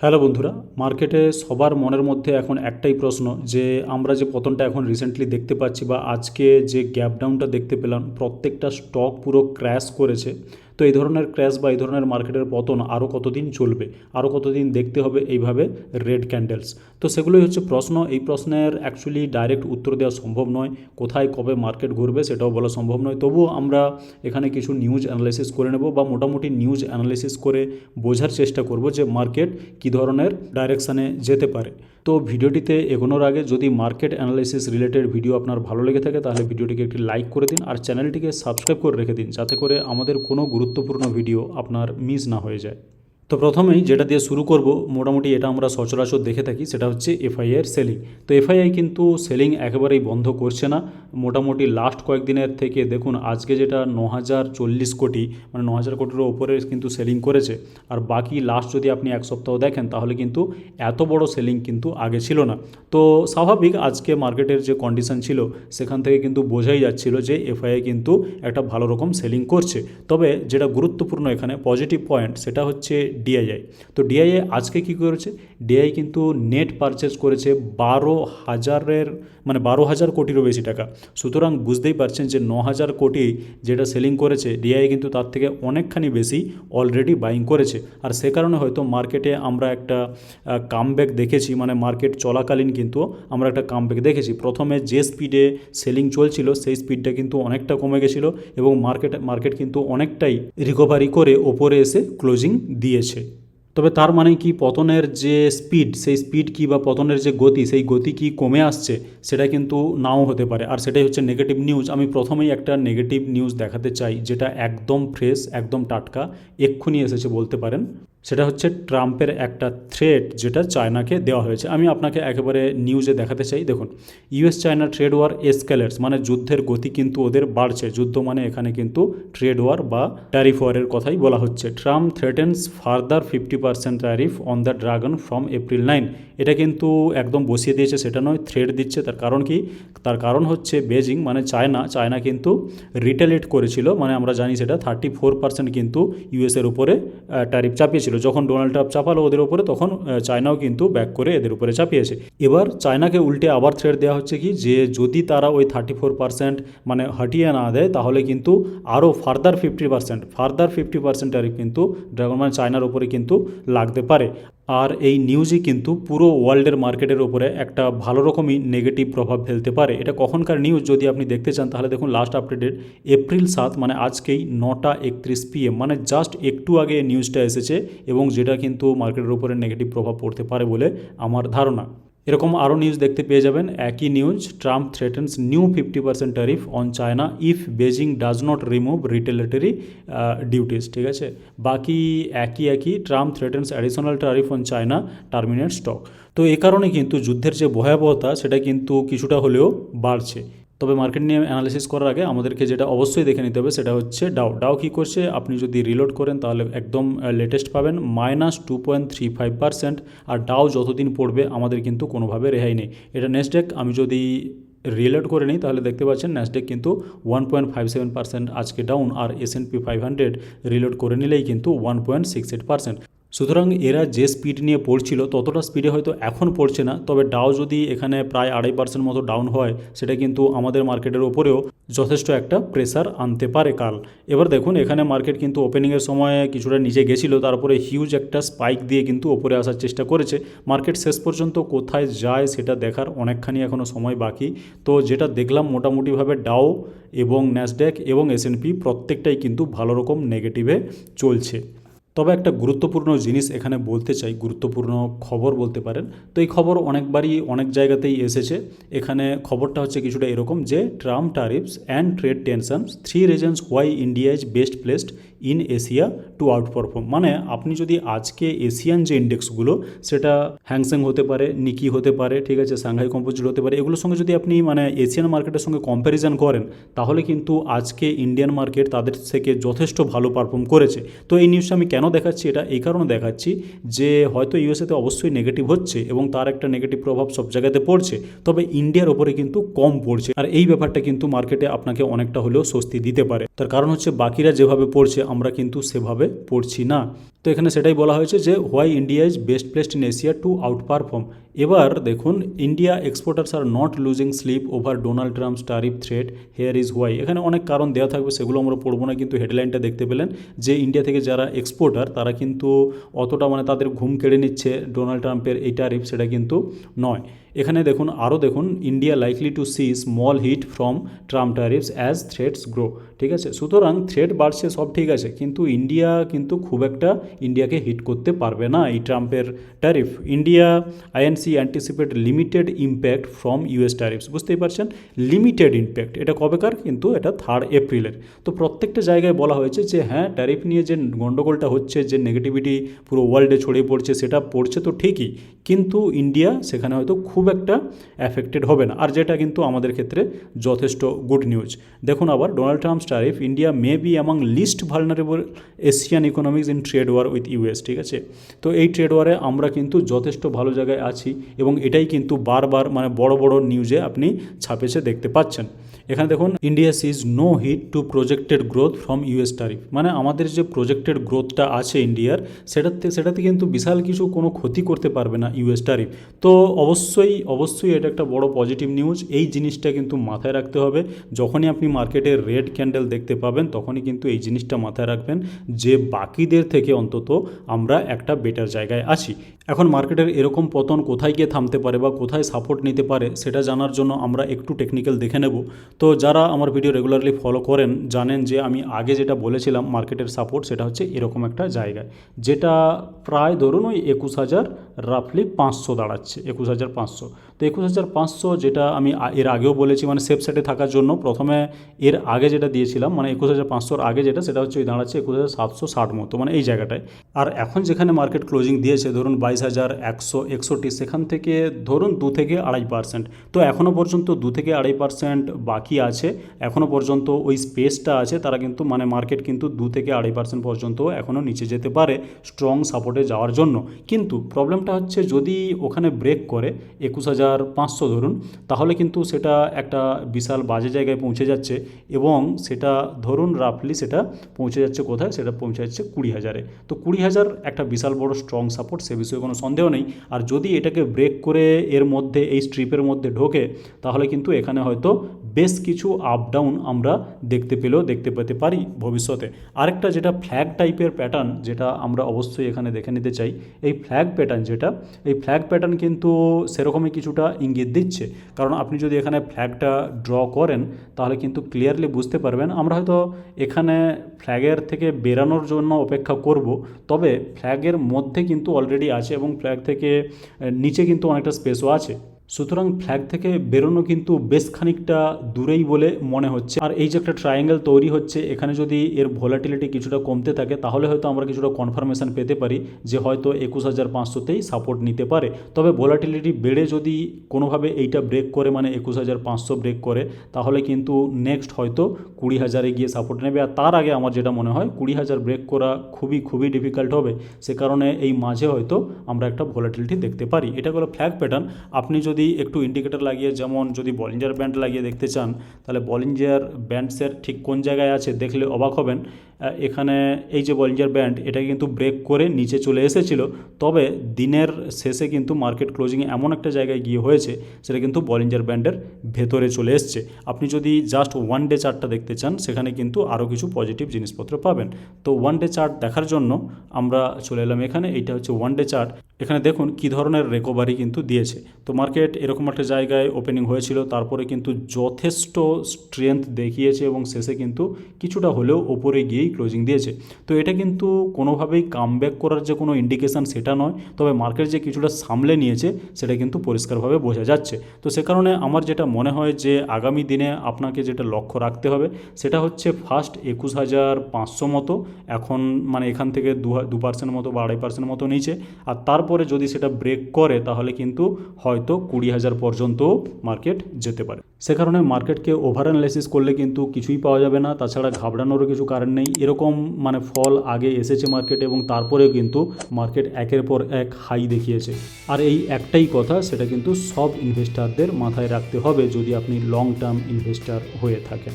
Hello বন্ধুরা, মার্কেটে সবার মনের মধ্যে এখন একটাই প্রশ্ন যে আমরা যে পতনটা এখন রিসেন্টলি দেখতে পাচ্ছি বা আজকে যে গ্যাপ ডাউনটা দেখতে পেলাম, প্রত্যেকটা স্টক পুরো ক্র্যাশ করেছে। তো এই ধরনের ক্র্যাশ বা এই ধরনের মার্কেটের পতন আরও কতদিন চলবে, আরও কতদিন দেখতে হবে এইভাবে রেড ক্যান্ডেলস? তো সেগুলোই হচ্ছে প্রশ্ন। এই প্রশ্নের অ্যাকচুয়ালি ডাইরেক্ট উত্তর দেওয়া সম্ভব নয়। কোথায় কবে মার্কেট ঘুরবে সেটাও বলা সম্ভব নয়। তবুও আমরা এখানে কিছু নিউজ অ্যানালাইসিস করে নেব বা মোটামুটি নিউজ অ্যানালাইসিস করে বোঝার চেষ্টা করব যে মার্কেট কী ধরনের ডাইরেকশানে যেতে পারে। তো ভিডিওটিতে এগোনোর আগে যদি মার্কেট অ্যানালাইসিস রিলেটেড ভিডিও আপনার ভালো লেগে থাকে তাহলে ভিডিওটিকে একটি লাইক করে দিন আর চ্যানেলটিকে সাবস্ক্রাইব করে রেখে দিন, যাতে করে আমাদের কোনো গুরুত্বপূর্ণ ভিডিও আপনার মিস না হয়ে যায়। তো প্রথমেই যেটা দিয়ে শুরু করব, মোটামুটি এটা আমরা সচরাচর দেখে থাকি, সেটা হচ্ছে এফআইআর সেলিং। তো এফআইআই কিন্তু সেলিং একেবারেই বন্ধ করছে না। মোটামুটি লাস্ট কয়েকদিনের থেকে দেখুন, আজকে যেটা 9,040 কোটি, মানে 9,000 কোটির ওপরে কিন্তু সেলিং করেছে। আর বাকি লাস্ট যদি আপনি এক সপ্তাহ দেখেন তাহলে কিন্তু এত বড় সেলিং কিন্তু আগে ছিল না। তো স্বাভাবিক, আজকে মার্কেটের যে কন্ডিশন ছিল সেখান থেকে কিন্তু বোঝাই যাচ্ছিল যে এফআইআই কিন্তু একটা ভালো রকম সেলিং করছে। তবে যেটা গুরুত্বপূর্ণ এখানে পজিটিভ পয়েন্ট, সেটা হচ্ছে ডিআইআই। তো ডিআইআই আজকে কী করেছে? ডিআই কিন্তু নেট পারচেজ করেছে 12,000 কোটিরও বেশি টাকা। সুতরাং বুঝতেই পারছেন যে 9,000 কোটি যেটা সেলিং করেছে, ডিআই কিন্তু তার থেকে অনেকখানি বেশি অলরেডি বাইং করেছে। আর সে কারণে হয়তো মার্কেটে আমরা একটা কামব্যাক দেখেছি, মানে মার্কেট চলাকালীন কিন্তু আমরা একটা কামব্যাক দেখেছি। প্রথমে যে স্পিডে সেলিং চলছিল সেই স্পিডটা কিন্তু অনেকটা কমে গেছিলো এবং মার্কেট কিন্তু অনেকটাই রিকভারি করে ওপরে এসে ক্লোজিং দিয়েছে। তবে তার মানে কি পতনের যে স্পিড, সেই স্পিড কি বা পতনের যে গতি, সেই গতি কি কমে আসছে? সেটা কিন্তু নাও হতে পারে। আর সেটাই হচ্ছে নেগেটিভ নিউজ। আমি প্রথমেই একটা নেগেটিভ নিউজ দেখাতে চাই, যেটা একদম ফ্রেশ, একদম টাটকা, এক্ষুনি এসেছে বলতে পারেন। সেটা হচ্ছে ট্রাম্পের একটা থ্রেট, যেটা চায়নাকে দেওয়া হয়েছে। আমি আপনাকে একেবারে নিউজে দেখাতে চাই। দেখুন, ইউএস চায়না ট্রেড ওয়ার এসক্যালেটস, মানে যুদ্ধের গতি কিন্তু ওদের বাড়ছে। যুদ্ধ মানে এখানে কিন্তু ট্রেড ওয়ার বা ট্যারিফ ওয়ারের কথাই বলা হচ্ছে। Trump threatens further 50% tariff on the dragon from April 9। এটা কিন্তু একদম বসিয়ে দিয়েছে সেটা নয়, থ্রেট দিচ্ছে। তার কারণ কি? তার কারণ হচ্ছে বেজিং মানে চায়না কিন্তু রিটেলিয়েট করেছিল, মানে আমরা জানি সেটা 34% কিন্তু ইউএসের উপরে ট্যারিফ চাপিয়েছিল। যখন ডোনাল্ড ট্রাম্প চাপালো ওদের উপরে, তখন চায়নাও কিন্তু ব্যাক করে এদের উপরে চাপিয়েছে। এবার চায়নাকে উল্টে আবার থ্রেট দেওয়া হচ্ছে কি, যে যদি তারা ওই 34% মানে হটিয়ে না দেয় তাহলে কিন্তু আরও ফার্দার 50% ট্যারিফ কিন্তু ড্রাগন মানে চায়নার উপরে কিন্তু লাগতে পারে। আর এই নিউজই কিন্তু পুরো ওয়ার্ল্ডের মার্কেটের ওপরে একটা ভালো রকমই নেগেটিভ প্রভাব ফেলতে পারে। এটা কখনকার নিউজ যদি আপনি দেখতে চান তাহলে দেখুন, লাস্ট আপডেটেড এপ্রিল 7, মানে আজকেই 9টা 31 PM, মানে জাস্ট একটু আগে নিউজটা এসেছে এবং যেটা কিন্তু মার্কেটের উপরে নেগেটিভ প্রভাব পড়তে পারে বলে আমার ধারণা। এরকম আরও নিউজ দেখতে পেয়ে যাবেন। একই news, Trump threatens new 50% tariff on China if Beijing does not remove retaliatory duties. ঠিক আছে, বাকি একই Trump threatens additional tariff on China terminate stock. তো এই কারণে কিন্তু যুদ্ধের যে ভয়াবহতা সেটা কিন্তু কিছুটা হলেও বাড়ছে। তবে মার্কেট নিয়ে অ্যানালিসিস করার আগে আমাদেরকে যেটা অবশ্যই দেখে নিতে হবে সেটা হচ্ছে ডাও কী করছে। আপনি যদি রিলোড করেন তাহলে একদম লেটেস্ট পাবেন -2.35%। আর ডাও যতদিন পড়বে আমাদের কিন্তু কোনোভাবে রেহাই নেই। এটা নেক্সট আমি যদি রিলোড করে নিই তাহলে দেখতে পাচ্ছেন ন্যাসডেক কিন্তু 1.57% আজকে ডাউন, আর S&P 500 রিলোড করে নিলেই কিন্তু 1.68%। সুতরাং এরা যে স্পিড নিয়ে পড়ছিল ততটা স্পিডে হয়তো এখন পড়ছে না। তবে ডাও যদি এখানে প্রায় 2.5% মতো ডাউন হয়, সেটা কিন্তু আমাদের মার্কেটের ওপরেও যথেষ্ট একটা প্রেসার আনতে পারে কাল। এবার দেখুন, এখানে মার্কেট কিন্তু ওপেনিংয়ের সময় কিছুটা নিচে গেছিলো, তারপরে হিউজ একটা স্পাইক দিয়ে কিন্তু ওপরে আসার চেষ্টা করেছে। মার্কেট শেষ পর্যন্ত কোথায় যায় সেটা দেখার অনেকখানি এখনও সময় বাকি। তো যেটা দেখলাম মোটামুটিভাবে ডাও এবং ন্যাসড্যাক এবং S&P প্রত্যেকটাই কিন্তু ভালো রকম নেগেটিভে চলছে। তবে একটা গুরুত্বপূর্ণ জিনিস এখানে বলতে চাই, গুরুত্বপূর্ণ খবর বলতে পারেন। তো এই খবর অনেকবারই অনেক জায়গাতেই এসেছে। এখানে খবরটা হচ্ছে কিছুটা এরকম, যে Trump tariffs and trade tensions 3 reasons why India is best placed in Asia to outperform. মানে আপনি যদি আজকে এশিয়ান যে ইন্ডেক্সগুলো, সেটা হ্যাংসেং হতে পারে, নিকি হতে পারে, ঠিক আছে, সাংহাই কম্পোজিট হতে পারে, এগুলোর সঙ্গে যদি আপনি মানে এশিয়ান মার্কেটের সঙ্গে কম্প্যারিজন করেন তাহলে কিন্তু আজকে ইন্ডিয়ান মার্কেট তাদের থেকে যথেষ্ট ভালো পারফর্ম করেছে। তো এই নিউজটা আমি কেন দেখাচ্ছি? এটা এই কারণে দেখাচ্ছি যে হয়তো ইউএসএতে অবশ্যই নেগেটিভ হচ্ছে এবং তার একটা নেগেটিভ প্রভাব সব জায়গাতে পড়ছে, তবে ইন্ডিয়ার ওপরে কিন্তু কম পড়ছে। আর এই ব্যাপারটা কিন্তু মার্কেটে আপনাকে অনেকটা হলেও স্বস্তি দিতে পারে। তার কারণ হচ্ছে বাকিরা যেভাবে পড়ছে আমরা কিন্তু সেভাবে পড়ছি না। তো এখানে সেটাই বলা হয়েছে যে why India is best placed in Asia to outperform. এবার দেখুন, India exporters are not losing sleep over Donald Trump's tariff threat, here is why. এখানে অনেক কারণ দেওয়া থাকবে, সেগুলো আমরা পড়বো না, কিন্তু হেডলাইনটা দেখতে পেলেন যে ইন্ডিয়া থেকে যারা এক্সপোর্টার তারা কিন্তু অতটা মানে তাদের ঘুম কেড়ে নিচ্ছে ডোনাল্ড ট্রাম্পের এই টারিফ, সেটা কিন্তু নয়। এখানে দেখুন, আরও দেখুন, India likely to see small hit from Trump tariffs as threats grow. ঠিক আছে, সুতরাং থ্রেট বাড়ছে সব ঠিক আছে, কিন্তু ইন্ডিয়া কিন্তু খুব একটা ইন্ডিয়াকে হিট করতে পারবে না এই ট্রাম্পের tariff. India INC anticipate limited impact from US tariffs. বুঝতেই পারছেন, লিমিটেড ইম্প্যাক্ট, এটা কবেকার, কিন্তু এটা 3 এপ্রিলের। তো প্রত্যেকটা জায়গায় বলা হয়েছে যে হ্যাঁ, ট্যারিফ নিয়ে যে গণ্ডগোলটা হচ্ছে, যে নেগেটিভিটি পুরো ওয়ার্ল্ডে ছড়িয়ে পড়ছে, সেটা পড়ছে তো ঠিকই, কিন্তু ইন্ডিয়া সেখানে হয়তো খুব একটা অ্যাফেক্টেড হবে না, আর যেটা কিন্তু আমাদের ক্ষেত্রে যথেষ্ট গুড নিউজ। দেখুন আবার, Donald Trump's tariff, India may be among least vulnerable Asian economics in trade war with US. ঠিক আছে, তো এই ট্রেড ওয়ারে আমরা কিন্তু যথেষ্ট ভালো জায়গায় আছি, এবং এটাই কিন্তু বারবার মানে বড় বড় নিউজে আপনি ছাপেছে দেখতে পাচ্ছেন। এখানে দেখুন, India sees no hit to projected growth from US tariff. মানে আমাদের যে প্রজেক্টেড গ্রোথটা আছে ইন্ডিয়ার, সেটাতে কিন্তু বিশাল কিছু কোনো ক্ষতি করতে পারবে না ইউএস ট্যারিফ। তো অবশ্যই এটা একটা বড় পজিটিভ নিউজ। এই জিনিসটা কিন্তু মাথায় রাখতে হবে, যখনই আপনি মার্কেটে রেড ক্যান্ডেল দেখতে পাবেন তখনই কিন্তু এই জিনিসটা মাথায় রাখবেন যে বাকিদের থেকে অন্তত আমরা একটা বেটার জায়গায় আছি। এখন মার্কেটের এরকম পতন কোথায় গিয়ে থামতে পারে বা কোথায় সাপোর্ট নিতে পারে, সেটা জানার জন্য আমরা একটু টেকনিক্যাল দেখে নেব। তো যারা আমার ভিডিও রেগুলারলি ফলো করেন জানেন যে আমি আগে যেটা বলেছিলাম মার্কেটের সাপোর্ট, সেটা হচ্ছে এরকম একটা জায়গায়, যেটা প্রায় ধরুন ওই 21,000 রাফলি 500 দাঁড়াচ্ছে, 21,500। তো 21,500 যেটা আমি এর আগেও বলেছি, মানে সেফ সাইডে থাকার জন্য প্রথমে এর আগে যেটা দিয়েছিলাম, মানে 21,500 আগে যেটা, সেটা হচ্ছে ওই দাঁড়াচ্ছে 21,760 মতো, মানে এই জায়গাটায়। আর এখন যেখানে মার্কেট ক্লোজিং দিয়েছে ধরুন 22,161, সেখান থেকে ধরুন 2 থেকে 2.5%। তো এখনও পর্যন্ত 2 থেকে 2.5% বাকি আছে, এখনও পর্যন্ত ওই স্পেসটা আছে, তারা কিন্তু মানে মার্কেট কিন্তু 2 থেকে 2.5% পর্যন্ত এখনও নিচে যেতে পারে স্ট্রং সাপোর্টে যাওয়ার জন্য। কিন্তু প্রবলেমটা হচ্ছে যদি ওখানে ব্রেক করে 21,500 ধরুন, তাহলে কিন্তু সেটা একটা বিশাল বাজে জায়গায় পৌঁছে যাচ্ছে, এবং সেটা ধরুন রাফলি সেটা পৌঁছে যাচ্ছে কোথায়, সেটা পৌঁছে যাচ্ছে 20,000-এ। তো 20,000 একটা বিশাল বড় স্ট্রং সাপোর্ট, সে বিষয়ে কোনো সন্দেহ নেই। আর যদি এটাকে ব্রেক করে এর মধ্যে এই স্ট্রিপের মধ্যে ঢোকে, তাহলে কিন্তু এখানে হয়তো বেশ কিছু আপ ডাউন আমরা দেখতে পেতে পারি ভবিষ্যতে। আরেকটা যেটা ফ্ল্যাগ টাইপের প্যাটার্ন, যেটা আমরা অবশ্যই এখানে দেখে নিতে চাই, এই ফ্ল্যাগ প্যাটার্ন কিন্তু সেরকমই কিছুটা ইঙ্গিত দিচ্ছে। কারণ আপনি যদি এখানে ফ্ল্যাগটা ড্র করেন, তাহলে কিন্তু ক্লিয়ারলি বুঝতে পারবেন। আমরা হয়তো এখানে ফ্ল্যাগের থেকে বেরানোর জন্য অপেক্ষা করব, তবে ফ্ল্যাগের মধ্যে কিন্তু অলরেডি আছে, এবং ফ্ল্যাগ থেকে নিচে কিন্তু অনেকটা স্পেসও আছে। সুতরাং ফ্ল্যাগ থেকে বেরোনো কিন্তু বেশ খানিকটা দূরেই বলে মনে হচ্ছে। আর এই যে একটা ট্রায়াঙ্গেল তৈরি হচ্ছে, এখানে যদি এর ভোলাটিলিটি কিছুটা কমতে থাকে, তাহলে হয়তো আমরা কিছুটা কনফার্মেশন পেতে পারি যে হয়তো 21,500তেই সাপোর্ট নিতে পারে। তবে ভোলাটিলিটি বেড়ে যদি কোনোভাবে এইটা ব্রেক করে, মানে 21,500 ব্রেক করে, তাহলে কিন্তু নেক্সট হয়তো 20,000-এ গিয়ে সাপোর্ট নেবে। আর তার আগে আমার যেটা মনে হয় 20,000 ব্রেক করা খুবই ডিফিকাল্ট হবে। সে কারণে এই মাঝে হয়তো আমরা একটা ভোলাটিলিটি দেখতে পারি। এটা হলো ফ্ল্যাগ প্যাটার্ন। আপনি যদি একটু ইন্ডিকেটর লাগিয়ে, যেমন যদি বলিঞ্জার ব্যান্ড লাগিয়ে দেখতে চান, তাহলে বলিঞ্জার ব্যান্ডসের ঠিক কোন জায়গায় আছে দেখলে অবাক হবেন। এখানে এই যে বলিঞ্জার ব্যান্ড, এটা কিন্তু ব্রেক করে নিচে চলে এসেছিল, তবে দিনের শেষে কিন্তু মার্কেট ক্লোজিংয়ে এমন একটা জায়গায় গিয়ে হয়েছে, সেটা কিন্তু বলিঞ্জার ব্যান্ডের ভেতরে চলে এসছে। আপনি যদি জাস্ট 1 ডে চার্টটা দেখতে চান, সেখানে কিন্তু আরও কিছু পজিটিভ জিনিসপত্র পাবেন। তো 1 ডে চার্ট দেখার জন্য আমরা চলে এলাম এখানে। এইটা হচ্ছে 1 ডে চার্ট। এখানে দেখুন কী ধরনের রিকভারি কিন্তু দিয়েছে। তো মার্কেট এরকম একটা জায়গায় ওপেনিং হয়েছিল, তারপরে কিন্তু যথেষ্ট স্ট্রেংথ দেখিয়েছে, এবং শেষে কিন্তু কিছুটা হলেও ওপরে গিয়েই ক্লোজিং দিয়েছে। তো এটা কিন্তু কোনোভাবেই কামব্যাক করার যে কোনো ইন্ডিকেশান সেটা নয়, তবে মার্কেট যে কিছুটা সামলে নিয়েছে সেটা কিন্তু পরিষ্কারভাবে বোঝা যাচ্ছে। তো সে কারণে আমার যেটা মনে হয় যে আগামী দিনে আপনাকে যেটা লক্ষ্য রাখতে হবে, সেটা হচ্ছে ফার্স্ট 21,500 মতো, এখন মানে এখান থেকে 2% মতো বা 2.5% মতো নিচে, আর তারপরে যদি সেটা ব্রেক করে, তাহলে কিন্তু হয়তো 20,000 পর্যন্ত মার্কেট যেতে পারে। সে কারণে মার্কেটকে ওভার অ্যানালাইসিস করলে কিন্তু কিছুই পাওয়া যাবে না, তাছাড়া ঘাবড়ানোরও কিছু কারণ নেই। এরকম মানে ফল আগে এসেছে মার্কেটে, এবং তারপরেও কিন্তু মার্কেট একের পর এক হাই দেখিয়েছে। আর এই একটাই কথা, সেটা কিন্তু সব ইনভেস্টারদের মাথায় রাখতে হবে যদি আপনি লং টার্ম ইনভেস্টার হয়ে থাকেন।